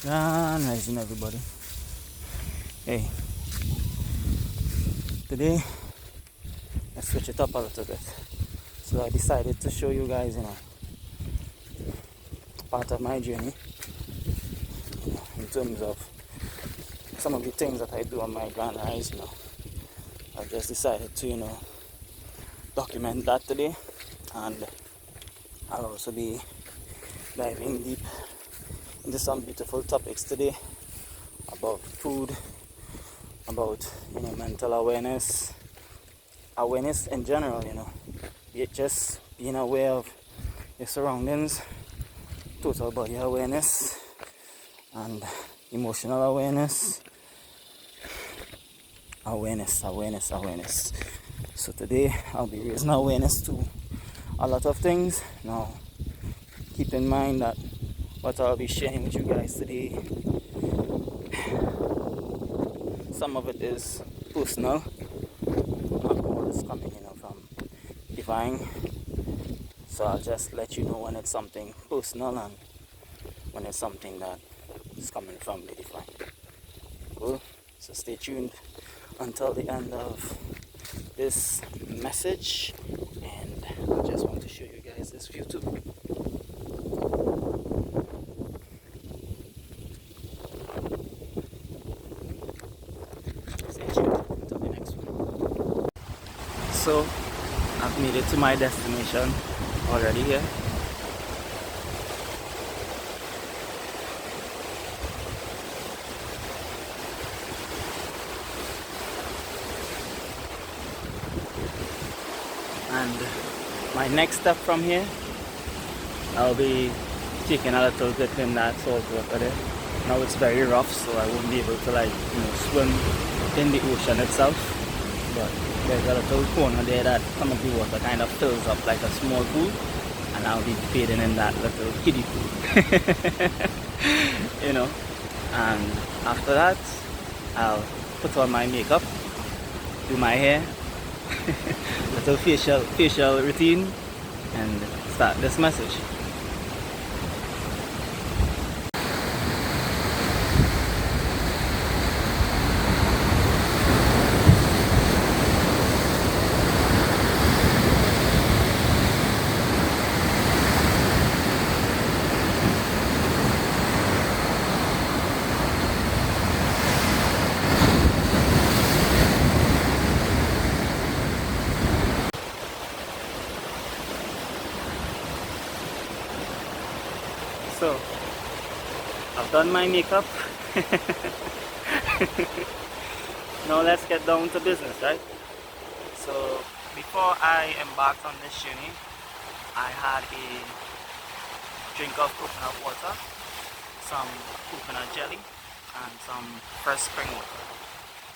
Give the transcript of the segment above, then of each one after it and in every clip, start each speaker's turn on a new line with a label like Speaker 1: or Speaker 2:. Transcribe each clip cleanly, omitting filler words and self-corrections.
Speaker 1: Grand rising, everybody. Hey, today let's switch it up a little bit. So I decided to show you guys, part of my journey, in terms of some of the things that I do on my grand rise. I just decided to, document that today, and I'll also be diving deep into some beautiful topics today about food, about mental awareness in general, just being aware of your surroundings, total body awareness, and emotional awareness. Awareness. So today I'll be raising awareness to a lot of things. Now keep in mind that what I'll be sharing with you guys today, some of it is personal, not all is coming from divine. So I'll just let you know when it's something personal and when it's something that is coming from the divine. Cool. So stay tuned until the end of this message, and I just want to show you guys this view too. Stay tuned until the next one. So I've made it to my destination already here. And my next step from here, I'll be taking a little dip in that salt water there. Now it's very rough, so I won't be able to swim in the ocean itself. But there's a little corner there that some of the water kind of fills up like a small pool, and I'll be bathing in that little kiddie pool. And after that, I'll put on my makeup, do my hair, little facial routine, and start this message. So, I've done my makeup. Now let's get down to business, right? So, before I embarked on this journey, I had a drink of coconut water, some coconut jelly, and some fresh spring water.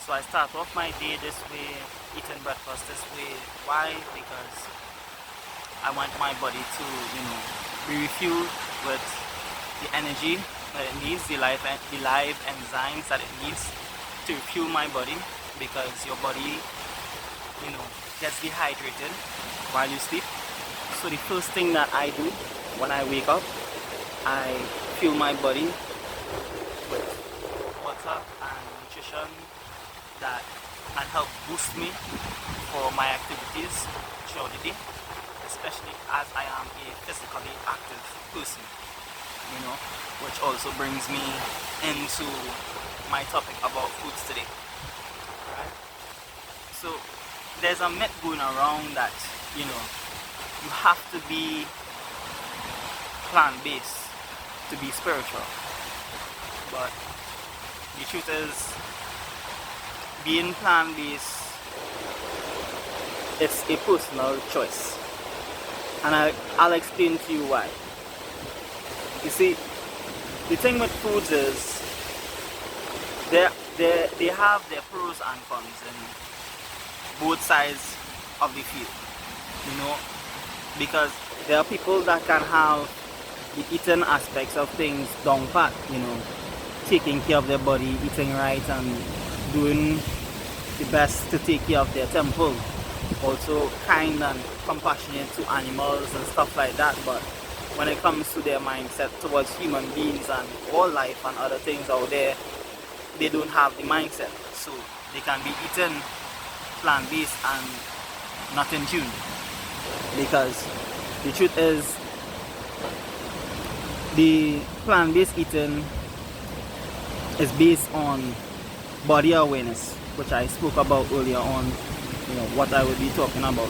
Speaker 1: So I start off my day this way, eating breakfast this way. Why? Because I want my body to, be refueled with the energy that it needs, the live enzymes that it needs to fuel my body, because your body, gets dehydrated while you sleep. So the first thing that I do when I wake up, I fuel my body with water and nutrition that can help boost me for my activities throughout the day, especially as I am a physically active person. Which also brings me into my topic about foods today. Right? So there's a myth going around that you have to be plant-based to be spiritual, but the truth is, being plant-based, it's a personal choice, and I'll explain to you why. You see, the thing with foods is they have their pros and cons in both sides of the field, because there are people that can have the eating aspects of things down pat, taking care of their body, eating right, and doing the best to take care of their temple, also kind and compassionate to animals and stuff like that. But when it comes to their mindset towards human beings and all life and other things out there, they don't have the mindset. So they can be eaten plant-based and not in tune. Because the truth is, the plant-based eating is based on body awareness, which I spoke about earlier on, what I will be talking about,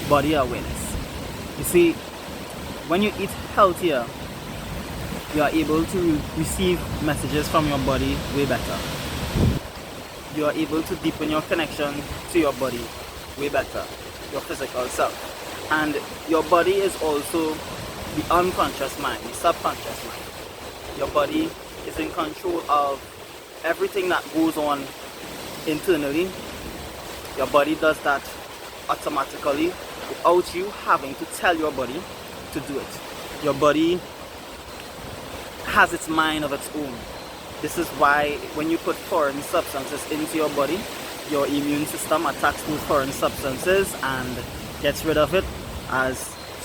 Speaker 1: body awareness. You see, when you eat healthier, you are able to receive messages from your body way better. You are able to deepen your connection to your body way better, your physical self. And your body is also the unconscious mind, the subconscious mind. Your body is in control of everything that goes on internally. Your body does that automatically without you having to tell your body to do it. Your body has its mind of its own. This is why when you put foreign substances into your body, your immune system attacks those foreign substances and gets rid of it as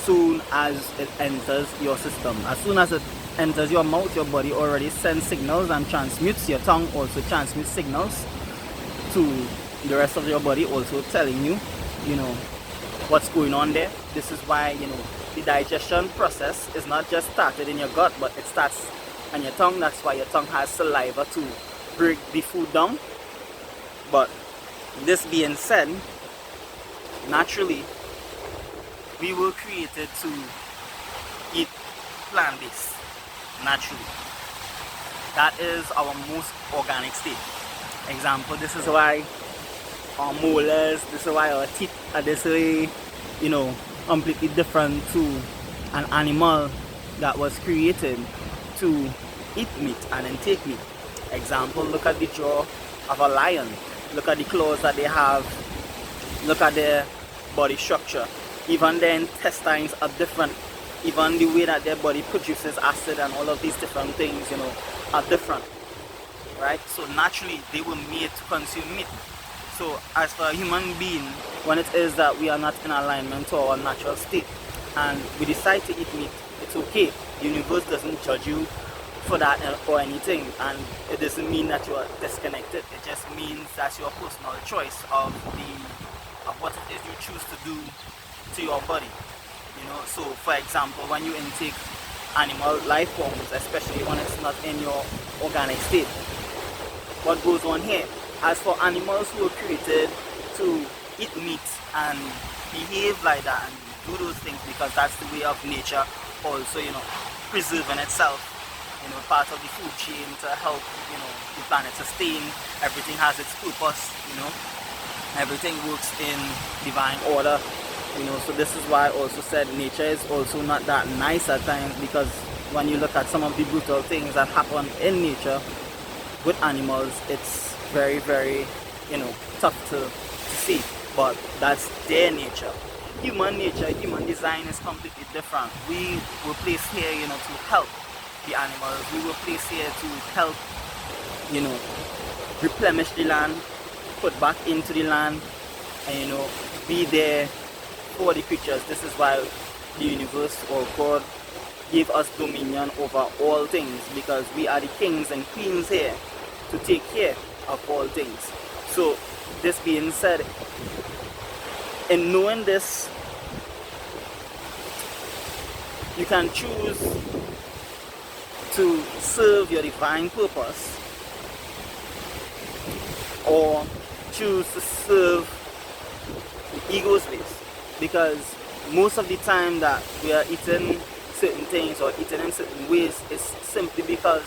Speaker 1: soon as it enters your system. As soon as it enters your mouth, your body already sends signals and transmutes. Your tongue also transmits signals to the rest of your body, also telling you, what's going on there. This is why, the digestion process is not just started in your gut, but it starts on your tongue. That's why your tongue has saliva to break the food down. But this being said, naturally, we were created to eat plant-based, naturally. That is our most organic state. Example, this is why our molars, this is why our teeth are this way, completely different to an animal that was created to eat meat and then take meat. Example, look at the jaw of a lion. Look at the claws that they have. Look at their body structure. Even their intestines are different. Even the way that their body produces acid and all of these different things, are different. Right? So naturally, they were made to consume meat. So as for a human being, when it is that we are not in alignment to our natural state and we decide to eat meat, it's okay. The universe doesn't judge you for that or anything, and it doesn't mean that you are disconnected. It just means that's your personal choice of what it is you choose to do to your body. So for example, when you intake animal life forms, especially when it's not in your organic state, what goes on here? As for animals who are created to eat meat and behave like that and do those things because that's the way of nature, also preserving itself, part of the food chain to help the planet sustain. Everything has its purpose. Everything works in divine order. So this is why I also said nature is also not that nice at times, because when you look at some of the brutal things that happen in nature with animals, it's very, very tough to see. But that's their nature. Human nature, human design is completely different. We were placed here to help the animals. We were placed here to help replenish the land, put back into the land, and be there for the creatures. This is why the universe or God gave us dominion over all things, because we are the kings and queens here to take care of all things. So this being said, in knowing this, you can choose to serve your divine purpose or choose to serve the ego's ways. Because most of the time that we are eating certain things or eating in certain ways is simply because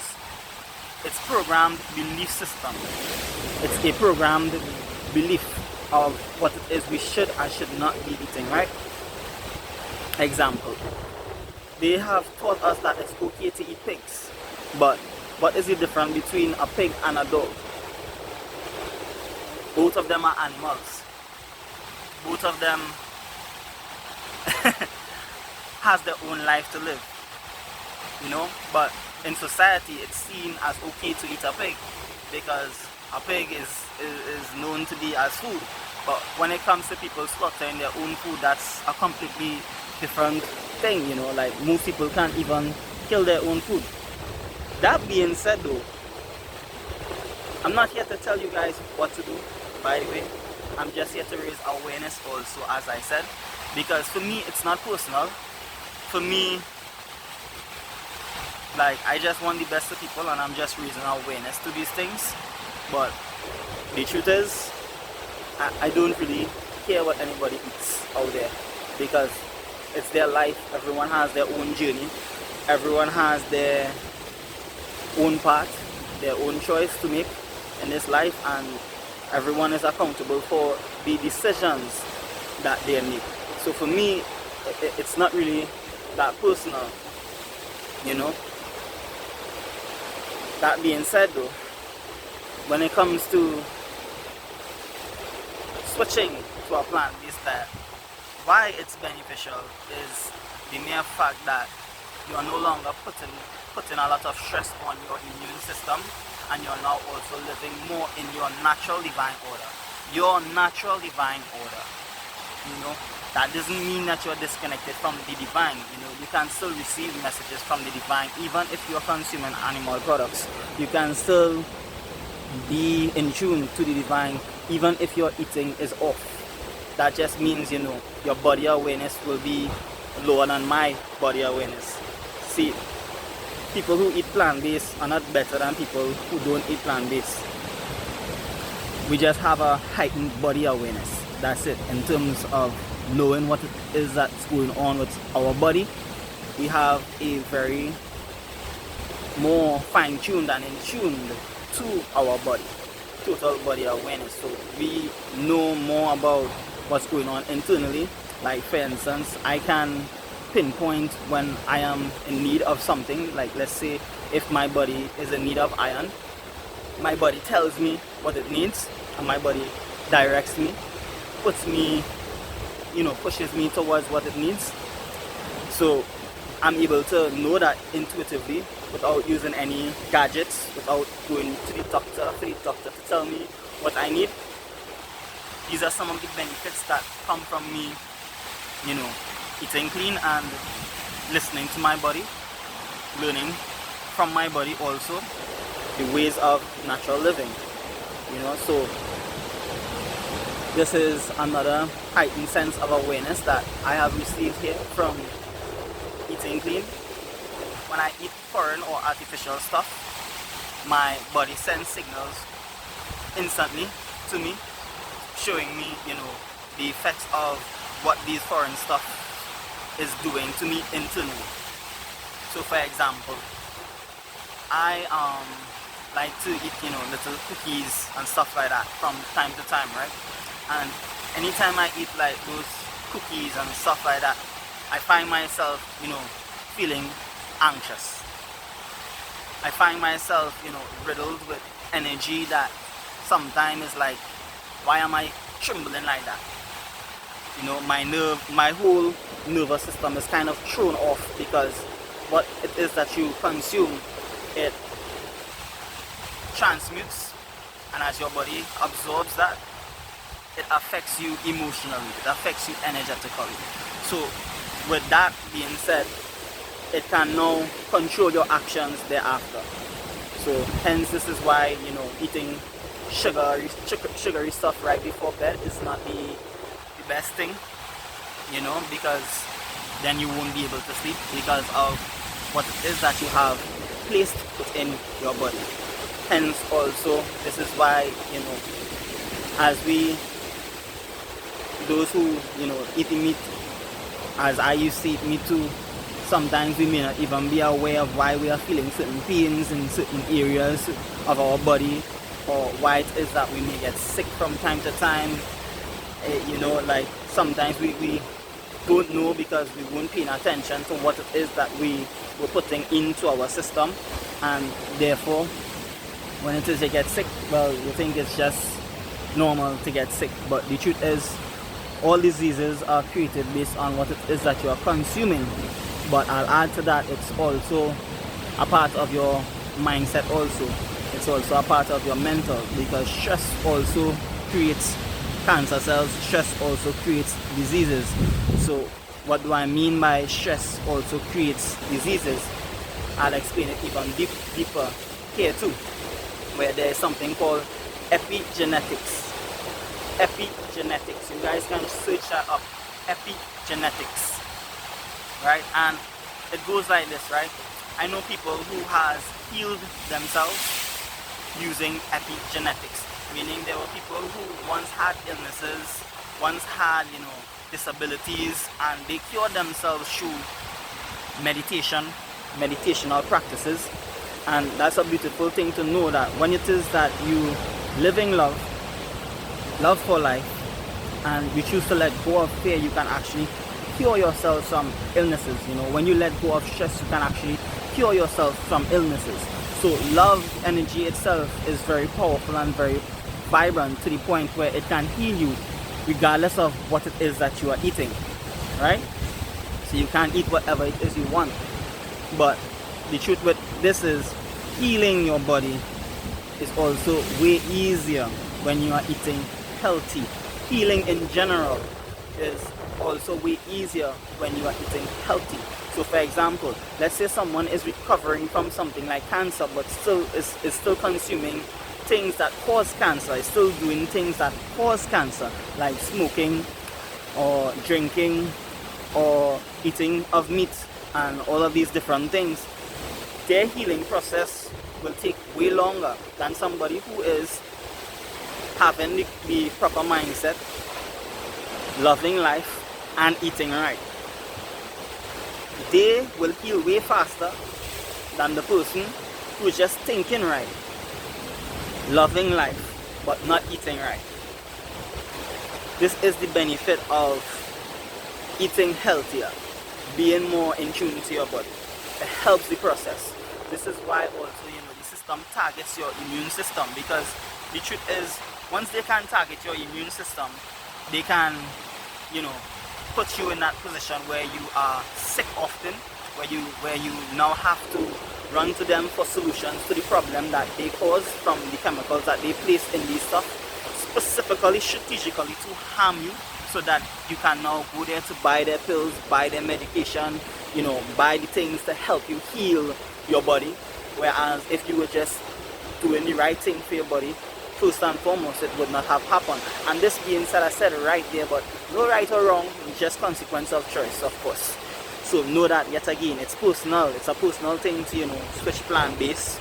Speaker 1: it's programmed belief system. It's a programmed belief of what it is we should and should not be eating, right? Example, they have taught us that it's okay to eat pigs, but what is the difference between a pig and a dog? Both of them are animals. Both of them has their own life to live, but in society it's seen as okay to eat a pig because a pig is known to be as food. But when it comes to people slaughtering their own food, that's a completely different thing, you know, like most people can't even kill their own food. That being said though, I'm not here to tell you guys what to do, by the way. I'm just here to raise awareness also, as I said, because for me it's not personal. For me, like, I just want the best of people and I'm just raising awareness to these things. But the truth is, I don't really care what anybody eats out there, because it's their life. Everyone has their own journey. Everyone has their own path, their own choice to make in this life, and everyone is accountable for the decisions that they make. So for me, it's not really that personal, you know. That being said though, when it comes to switching to a plant-based diet, why it's beneficial is the mere fact that you are no longer putting a lot of stress on your immune system, and you're now also living more in your natural divine order. Your natural divine order, you know. That doesn't mean that you're disconnected from the divine. You know, you can still receive messages from the divine even if you're consuming animal products. You can still be in tune to the divine even if your eating is off. That just means, you know, your body awareness will be lower than my body awareness. See, people who eat plant-based are not better than people who don't eat plant-based. We just have a heightened body awareness. That's it. In terms of knowing what it is that's going on with our body, we have a very more fine-tuned and in-tuned to our body, total body awareness. So we know more about what's going on internally. Like, for instance, I can pinpoint when I am in need of something. Like, let's say if my body is in need of iron, my body tells me what it needs, and my body directs me, puts me, you know, pushes me towards what it needs. So I'm able to know that intuitively without using any gadgets, without going to the doctor for the doctor to tell me what I need. These are some of the benefits that come from me, you know, eating clean and listening to my body, learning from my body also the ways of natural living, you know. So this is another heightened sense of awareness that I have received here from eating clean. When I eat foreign or artificial stuff, my body sends signals instantly to me, showing me, you know, the effects of what these foreign stuff is doing to me internally. So for example, I like to eat, you know, little cookies and stuff like that from time to time, right? And anytime I eat like those cookies and stuff like that, I find myself, you know, feeling anxious. I find myself, you know, riddled with energy that sometimes is like, why am I trembling like that? You know, my whole nervous system is kind of thrown off, because what it is that you consume, it transmutes, and as your body absorbs that, it affects you emotionally, it affects you energetically. So with that being said, it can now control your actions thereafter. So hence this is why, you know, eating sugary stuff right before bed is not the best thing, you know, because then you won't be able to sleep because of what it is that you have placed within your body. Hence also, this is why, you know, as those who, you know, eat meat, as I used to eat meat too, sometimes we may not even be aware of why we are feeling certain pains in certain areas of our body, or why it is that we may get sick from time to time. You know, like sometimes we don't know because we weren't paying attention to what it is that we were putting into our system, and therefore when it is you get sick, well, you think it's just normal to get sick. But the truth is, all diseases are created based on what it is that you are consuming. But I'll add to that, it's also a part of your mindset also. It's also a part of your mental, because stress also creates cancer cells, stress also creates diseases. So what do I mean by stress also creates diseases, I'll explain it even deeper here too, where there is something called epigenetics. Epigenetics, you guys can search that up. Epigenetics, right? And it goes like this, right? I know people who has healed themselves using epigenetics, meaning there were people who once had illnesses, once had, you know, disabilities, and they cured themselves through meditational practices. And that's a beautiful thing to know, that when it is that you living love for life, and you choose to let go of fear, you can actually cure yourself from illnesses. You know, when you let go of stress, you can actually cure yourself from illnesses. So love energy itself is very powerful and very vibrant, to the point where it can heal you regardless of what it is that you are eating, right? So you can eat whatever it is you want, but the truth with this is healing your body is also way easier when you are eating healthy. Healing in general is also way easier when you are eating healthy. So for example, let's say someone is recovering from something like cancer, but is still consuming things that cause cancer, is still doing things that cause cancer, like smoking or drinking or eating of meat and all of these different things. Their healing process will take way longer than somebody who is having the proper mindset, loving life, and eating right. They will heal way faster than the person who is just thinking right, loving life, but not eating right. This is the benefit of eating healthier, being more in tune to your body. It helps the process. This is why also, you know, the system targets your immune system, because the truth is, once they can target your immune system, they can, you know, put you in that position where you are sick often, where you now have to run to them for solutions to the problem that they cause from the chemicals that they place in these stuff, specifically, strategically to harm you, so that you can now go there to buy their pills, buy their medication, you know, buy the things to help you heal your body. Whereas if you were just doing the right thing for your body, first and foremost, it would not have happened. And this being said, I said it right there, but no right or wrong, it's just consequence of choice, of course. So know that, yet again, it's personal. It's a personal thing to, you know, switch plant-based.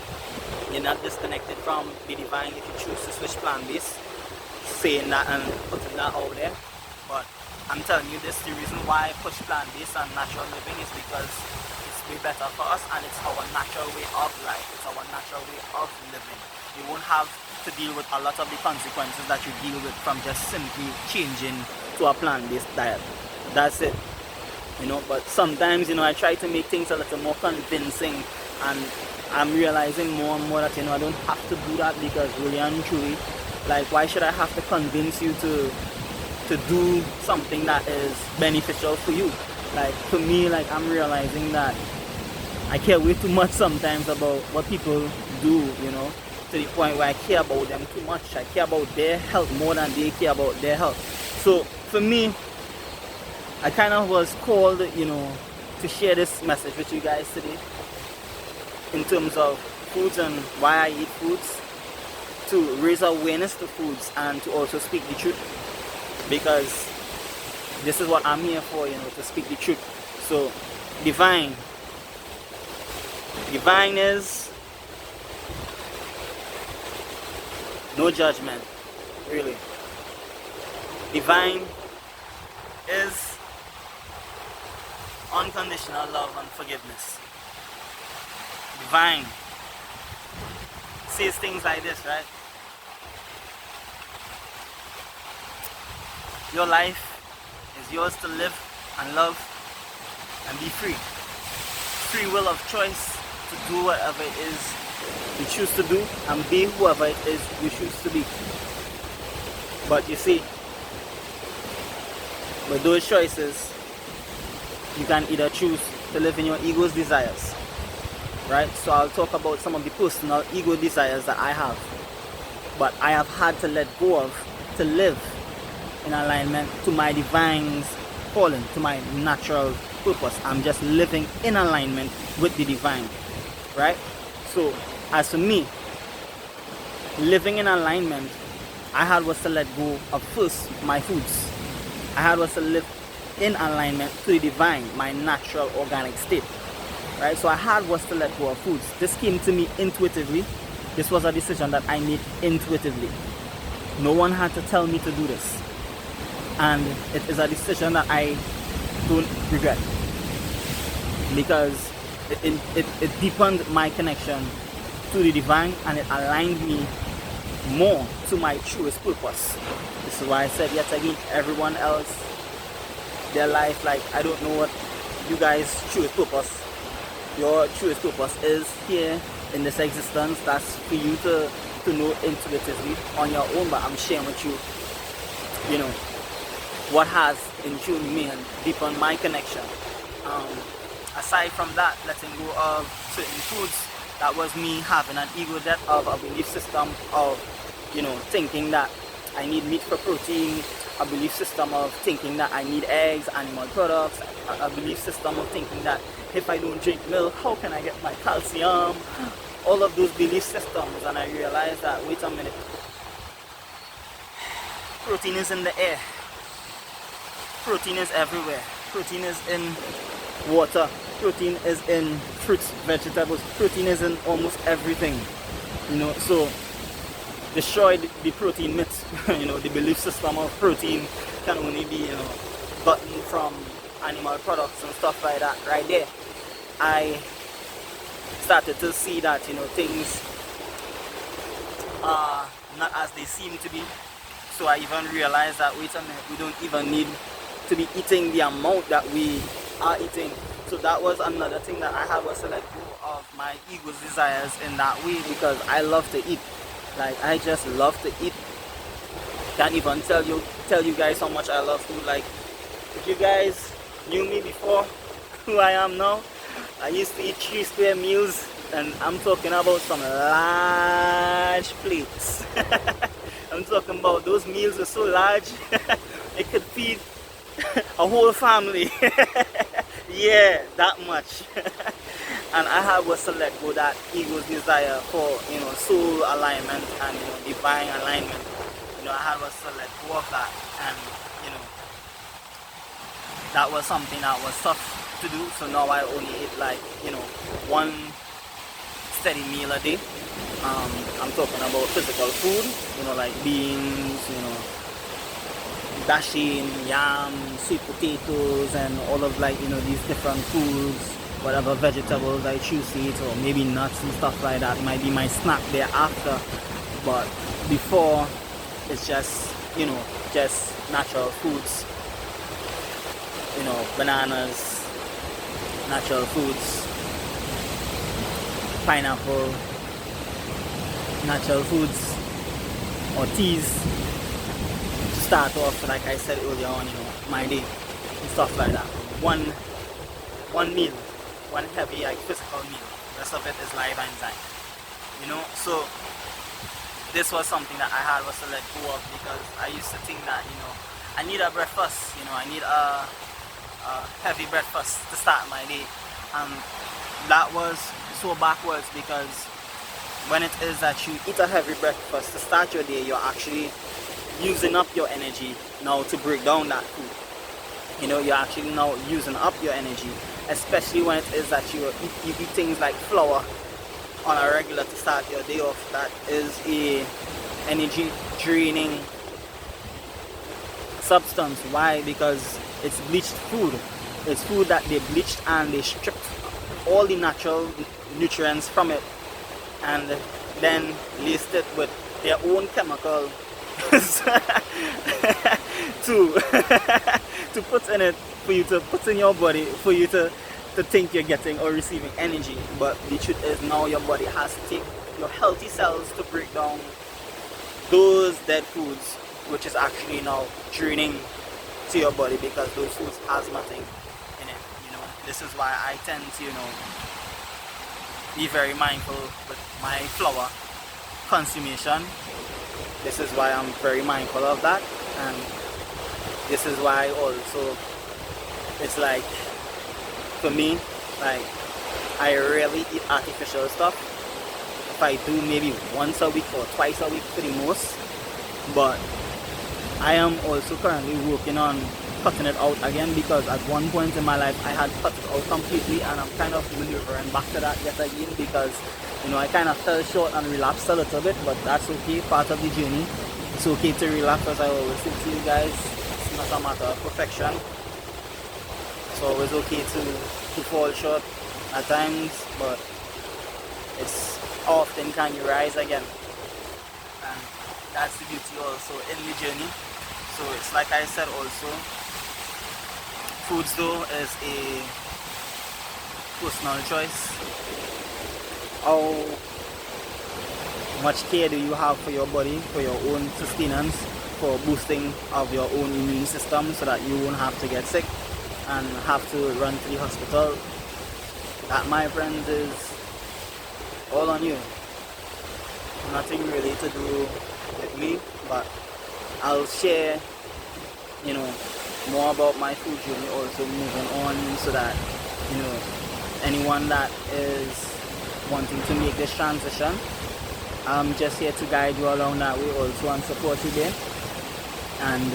Speaker 1: You're not disconnected from the divine if you choose to switch plant-based. Saying that and putting that out there. But I'm telling you, this the reason why I push plant-based and natural living is because it's way better for us, and it's our natural way of life. It's our natural way of living. You won't have to deal with a lot of the consequences that you deal with from just simply changing to a plant-based diet. That's it. You know, but sometimes, you know, I try to make things a little more convincing, and I'm realizing more and more that, you know, I don't have to do that, because really and truly, like, why should I have to convince you to do something that is beneficial for you? Like, for me, like, I'm realizing that I care way too much sometimes about what people do, you know, to the point where I care about them too much. I care about their health more than they care about their health. So for me, I kind of was called, you know, to share this message with you guys today in terms of foods and why I eat foods, to raise awareness to foods and to also speak the truth, because this is what I'm here for, you know, to speak the truth. So divine is no judgment, really. Divine is unconditional love and forgiveness. Divine says things like this, right? Your life is yours to live and love and be free. Free will of choice to do whatever it is you choose to do and be whoever it is you choose to be. But you see, with those choices, you can either choose to live in your ego's desires, right? So I'll talk about some of the personal ego desires that I have, but I have had to let go of to live in alignment to my divine's calling, to my natural purpose. I'm just living in alignment with the divine, right? So as for me, living in alignment, I had was to let go of first my foods. I had was to live in alignment to the divine, my natural organic state, right? So I had was to let go of foods. This came to me intuitively. This was a decision that I made intuitively. No one had to tell me to do this, and it is a decision that I don't regret, because it deepened my connection to the divine, and it aligned me more to my truest purpose. This is why I said yet again, everyone else, their life, like, I don't know what you guys' truest purpose, your truest purpose is here in this existence. That's for you to know intuitively on your own, but I'm sharing with you, you know, what has in tune me and deepened my connection. Aside from that, letting go of certain foods, that was me having an ego death of a belief system of, you know, thinking that I need meat for protein, a belief system of thinking that I need eggs, animal products, a belief system of thinking that if I don't drink milk, how can I get my calcium? All of those belief systems, and I realized that, wait a minute, protein is in the air, protein is everywhere, protein is in water, protein is in fruits, vegetables, protein is in almost everything, you know. So destroy the protein myth. You know, the belief system of protein can only be, you know, gotten from animal products and stuff like that. Right there, I started to see that, you know, things are not as they seem to be. So I even realized that, wait a minute, we don't even need to be eating the amount that we are eating. So that was another thing that I had, was to let go of my ego's desires in that way, because I love to eat. Like, I just love to eat. Can't even tell you guys how much I love food. Like, if you guys knew me before who I am now, I used to eat 3 square meals, and I'm talking about some large plates. I'm talking about those meals are so large it could feed a whole family. Yeah, that much. And I had was to let go that ego's desire for, you know, soul alignment and, you know, divine alignment. You know, I had was to let go of that, and, you know, that was something that was tough to do. So now I only eat, like, you know, 1 steady meal a day. I'm talking about physical food, you know, like beans, you know, dashing, yam, sweet potatoes, and all of, like, you know, these different foods, whatever vegetables I choose to eat, or maybe nuts and stuff like that might be my snack thereafter. But before, it's just, you know, just natural foods, you know, bananas, natural foods, pineapple, natural foods, or teas, start off, like I said earlier on, you know, my day and stuff like that. One meal, one heavy, like, physical meal. The rest of it is live enzyme, you know. So this was something that I had was to let go of, because I used to think that, you know, I need a breakfast, you know, I need a heavy breakfast to start my day, and that was so backwards, because when it is that you eat a heavy breakfast to start your day, you're actually using up your energy now to break down that food. You know, you're actually now using up your energy, especially when it is that you eat things like flour on a regular to start your day off. That is a energy draining substance. Why? Because it's bleached food. It's food that they bleached and they stripped all the natural nutrients from it, and then laced it with their own chemical to put in it, for you to put in your body, for you to think you're getting or receiving energy. But the truth is, now your body has to take your healthy cells to break down those dead foods, which is actually now draining to your body, because those foods has nothing in it. You know, this is why I tend to, you know, be very mindful with my flour consumption. This is why I'm very mindful of that, and this is why I also It's like, for me, like, I rarely eat artificial stuff. If I do, maybe once a week or twice a week for the most. But I am also currently working on cutting it out again, because at one point in my life I had cut it out completely, and I'm kind of maneuvering back to that yet again, because I kind of fell short and relapsed a little bit, but that's okay, part of the journey. It's okay to relapse, as I always say to you guys. It's not a matter of perfection. It's always okay to fall short at times, but it's how often can you rise again, and that's the beauty also in the journey. So it's like I said also, foods though is a personal choice. How much care do you have for your body, for your own sustenance, for boosting of your own immune system, so that you won't have to get sick and have to run to the hospital? That, my friends, is all on you. Nothing really to do with me, but I'll share more about my food journey also moving on, so that anyone that is wanting to make this transition, I'm just here to guide you along that way also and support you there. And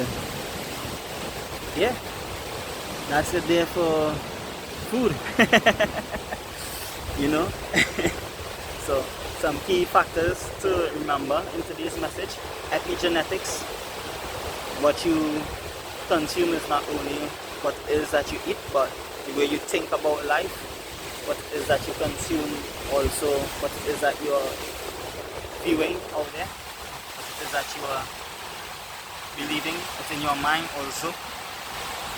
Speaker 1: yeah, that's it there for food. So some key factors to remember in today's message: epigenetics. What you consume is not only what it is that you eat, but the way you think about life. What it is that you consume, also what it is that you're viewing out there, what it is that you are believing within your mind also.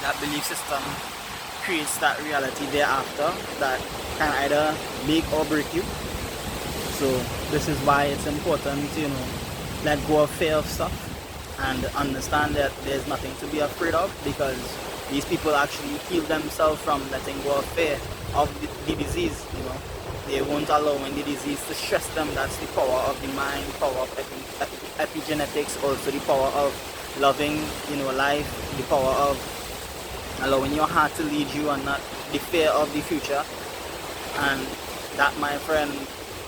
Speaker 1: That belief system creates that reality thereafter that can either make or break you. So this is why it's important to let go of fear of stuff and understand that there's nothing to be afraid of, because these people actually heal themselves from letting go of fear of the disease. They won't allow the disease to stress them. That's the power of the mind, power of epigenetics, also the power of loving life, the power of allowing your heart to lead you and not the fear of the future. And that, my friend,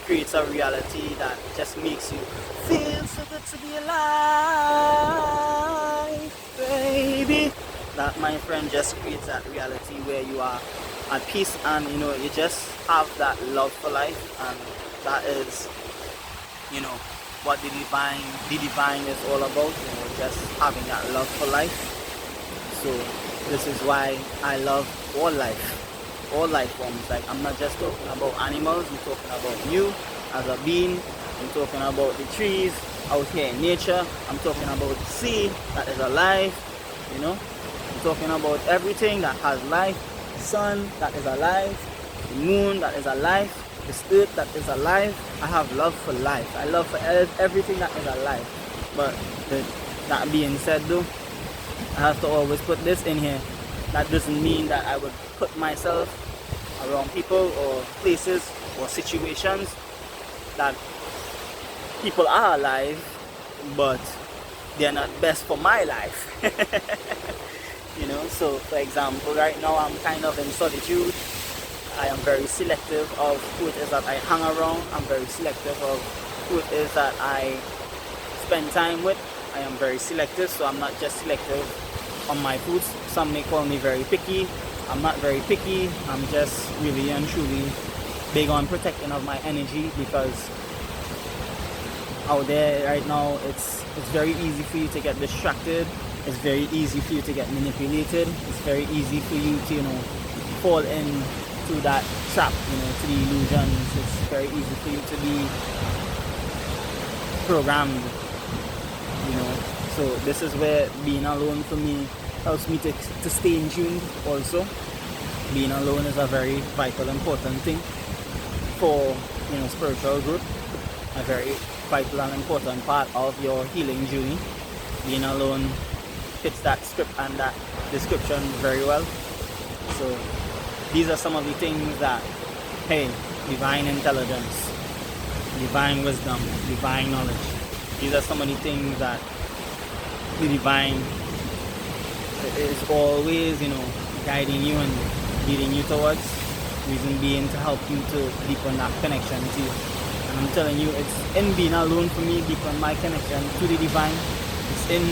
Speaker 1: creates a reality that just makes you feel so good to be alive, baby. That, my friend, just creates that reality where you are at peace, and you just have that love for life. And that is what the divine is all about, just having that love for life. So this is why I love all life forms. Like, I'm not just talking about animals, I'm talking about you as a being. I'm talking about the trees out here in nature. I'm talking about the sea that is alive. I'm talking about everything that has life. The sun that is alive, the moon that is alive, this earth that is alive. I have love for life. I love for everything that is alive. But that being said though, I have to always put this in here. That doesn't mean that I would put myself around people or places or situations that people are alive, but they're not best for my life. So for example, right now I'm kind of in solitude. I am very selective of who it is that I hang around. I'm very selective of who it is that I spend time with. I am very selective, so I'm not just selective on my foods. Some may call me very picky. I'm not very picky. I'm just really and truly big on protecting of my energy, because out there right now it's very easy for you to get distracted. It's very easy for you to get manipulated. It's very easy for you to fall into that trap, to the illusions. It's very easy for you to be programmed, so this is where being alone for me helps me to stay in tune also. Being alone is a very vital, important thing for spiritual growth, a very vital and important part of your healing journey. Being alone fits that script and that description very well. So these are some of the things that, hey, divine intelligence, divine wisdom, divine knowledge, these are some of the things that the divine is always guiding you and leading you towards. Reason being to help you to deepen that connection to you. And I'm telling you, it's in being alone for me, deepen my connection to the divine. It's in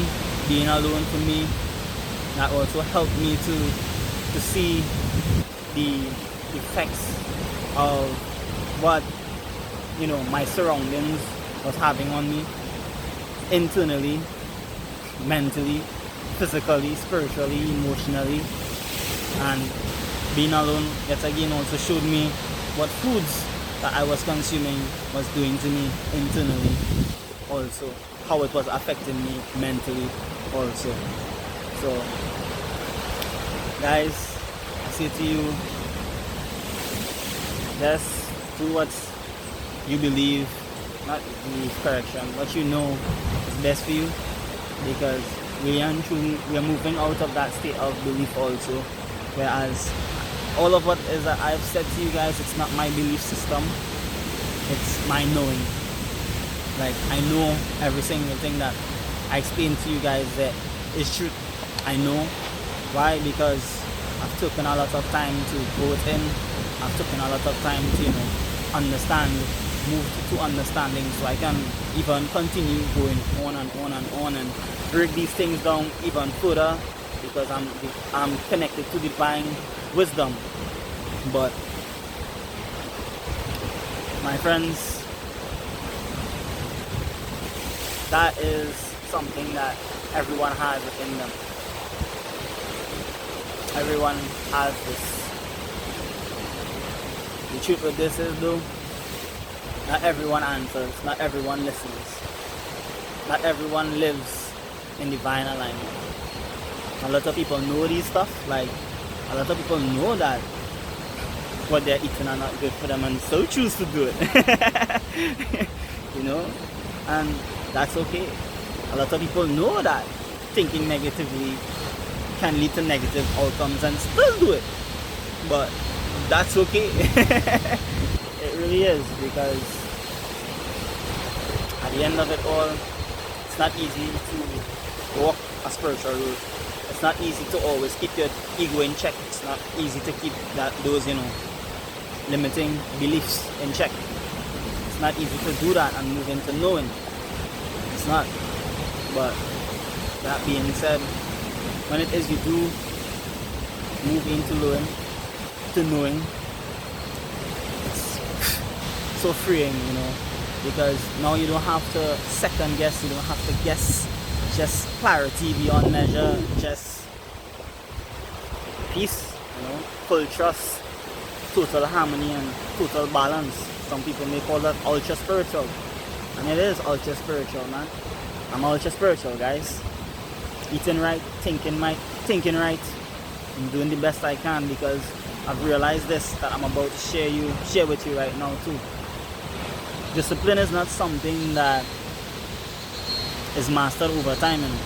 Speaker 1: being alone for me that also helped me to see the effects of what, you know, my surroundings was having on me internally, mentally, physically, spiritually, emotionally. And being alone yet again also showed me what foods that I was consuming was doing to me internally, also how it was affecting me mentally also. So guys, I say to you, just do what you believe, not believe, correction, what you know is best for you, because we are moving out of that state of belief also. Whereas all of what is that I've said to you guys, it's not my belief system, it's my knowing. Like, I know every single thing that I explained to you guys that is true. I know. Why? Because I've taken a lot of time to go within. I've taken a lot of time to, you know, understand, move to understanding, so I can even continue going on and on and on and break these things down even further, because I'm connected to divine wisdom. But my friends, that is something that everyone has within them. Everyone has this. The truth of this is, though, not everyone answers, not everyone listens, not everyone lives in divine alignment. A lot of people know these stuff, like a lot of people know that what they're eating are not good for them and still choose to do it. You know, and that's okay. A lot of people know that thinking negatively can lead to negative outcomes and still do it, but that's okay. It really is, because at the end of it all, it's not easy to walk a spiritual road. It's not easy to always keep your ego in check. It's not easy to keep those, you know, limiting beliefs in check. It's not easy to do that and move into knowing. It's not. But that being said, when it is you do move into knowing, it's so freeing, you know, because now you don't have to second guess, you don't have to guess, just clarity beyond measure, just peace, you know, full trust, total harmony and total balance. Some people may call that ultra spiritual, and it is ultra spiritual, man. I'm ultra spiritual, guys. Eating right, thinking right, I'm doing the best I can, because I've realized this that I'm about to share with you right now too. Discipline is not something that is mastered over time, and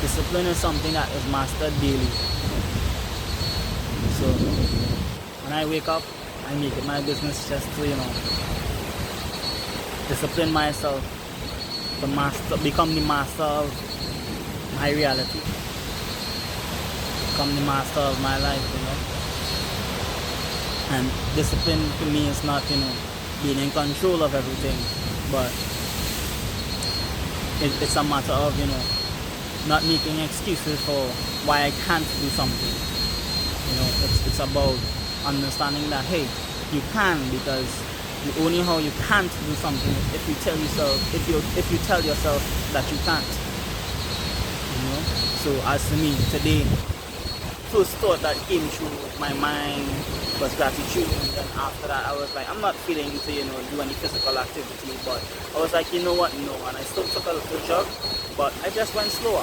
Speaker 1: discipline is something that is mastered daily. So when I wake up, I make it my business just to, you know, discipline myself, to become the master of my reality, become the master of my life, you know. And discipline to me is not, you know, being in control of everything, but it's a matter of, you know, not making excuses for why I can't do something. You know, it's about understanding that, hey, you can, because the only how you can't do something is if you tell yourself that you can't. You know? So as for me today, first thought that came through my mind was gratitude, and then after that I was like, I'm not feeling to, you know, do any physical activity, but I was like, you know what, no, and I still took a little jog, but I just went slower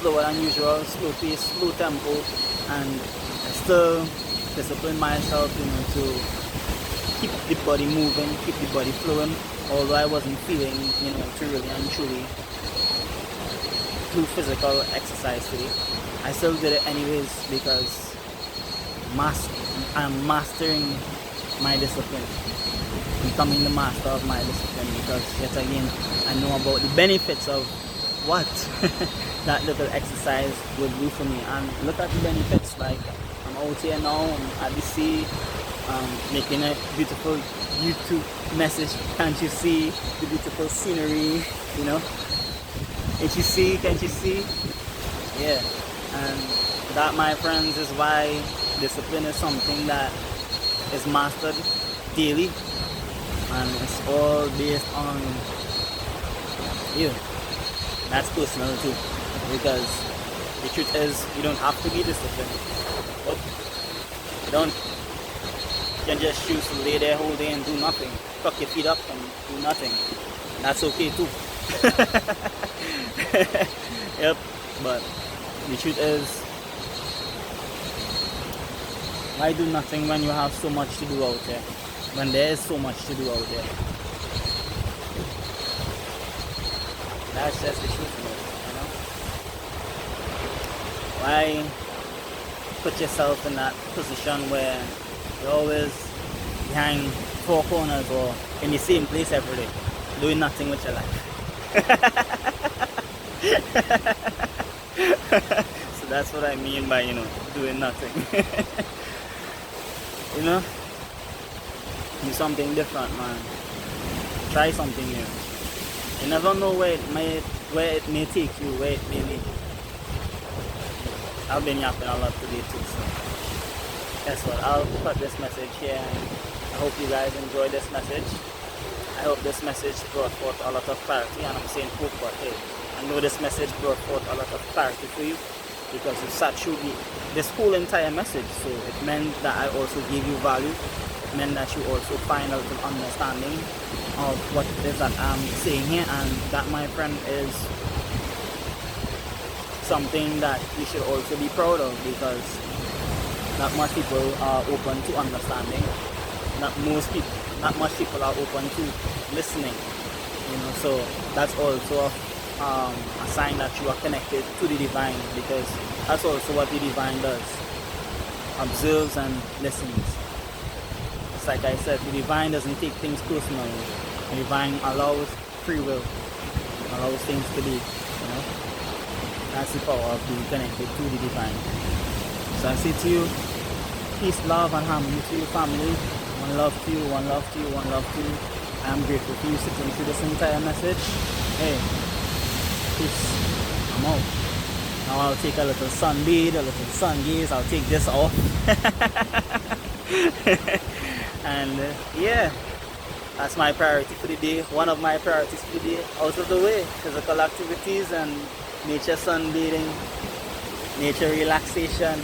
Speaker 1: than usual, slow pace, slow tempo, and I still disciplined myself, you know, to keep the body moving, keep the body flowing, although I wasn't feeling, you know, to really and truly do physical exercise today. I still did it anyways, because I'm mastering my discipline, becoming the master of my discipline, because yet again I know about the benefits of what that little exercise would do for me. And look at the benefits. Like, I'm out here now, I'm at the sea, making a beautiful YouTube message. Can't you see the beautiful scenery? You know, can't you see? Can't you see? Yeah. And that, my friends, is why discipline is something that is mastered daily, and it's all based on you. That's personal too, because the truth is, you don't have to be disciplined. Nope. You don't. You can just choose to lay there whole day and do nothing. Tuck your feet up and do nothing. That's okay too. Yep. But the truth is, why do nothing when you have so much to do out there? When there is so much to do out there. That's just the truth of it, you know? Why put yourself in that position where you're always behind four corners or in the same place every day, doing nothing with your life? So that's what I mean by, doing nothing. Do something different, man. Try something new. You never know where it may take you, where it may lead. I've been yapping a lot today too, so guess what? I'll put this message here, and I hope you guys enjoy this message. I hope this message brought forth a lot of clarity, and I'm saying hope, but hey, I know this message brought forth a lot of clarity for you, because you sat through this whole entire message, so it meant that I also gave you value. It meant that you also find a little understanding of what it is that I'm saying here, and that, my friend, is something that you should also be proud of, because not much people are open to understanding. Not much people are open to listening. So that's also a sign that you are connected to the divine, because that's also what the divine does. Observes and listens. It's like I said, the divine doesn't take things personally. The divine allows free will, allows things to be. That's the power of being connected to the divine. So I say to you, peace, love, and harmony to your family. One love to you, one love to you, one love to you. I am grateful for you sitting through this entire message. Hey, peace. I'm out. Now I'll take a little sunbathe, a little sun gaze. I'll take this off. And yeah, that's my priority for the day. One of my priorities for the day, out of the way. Physical activities and nature sunbathing, nature relaxation.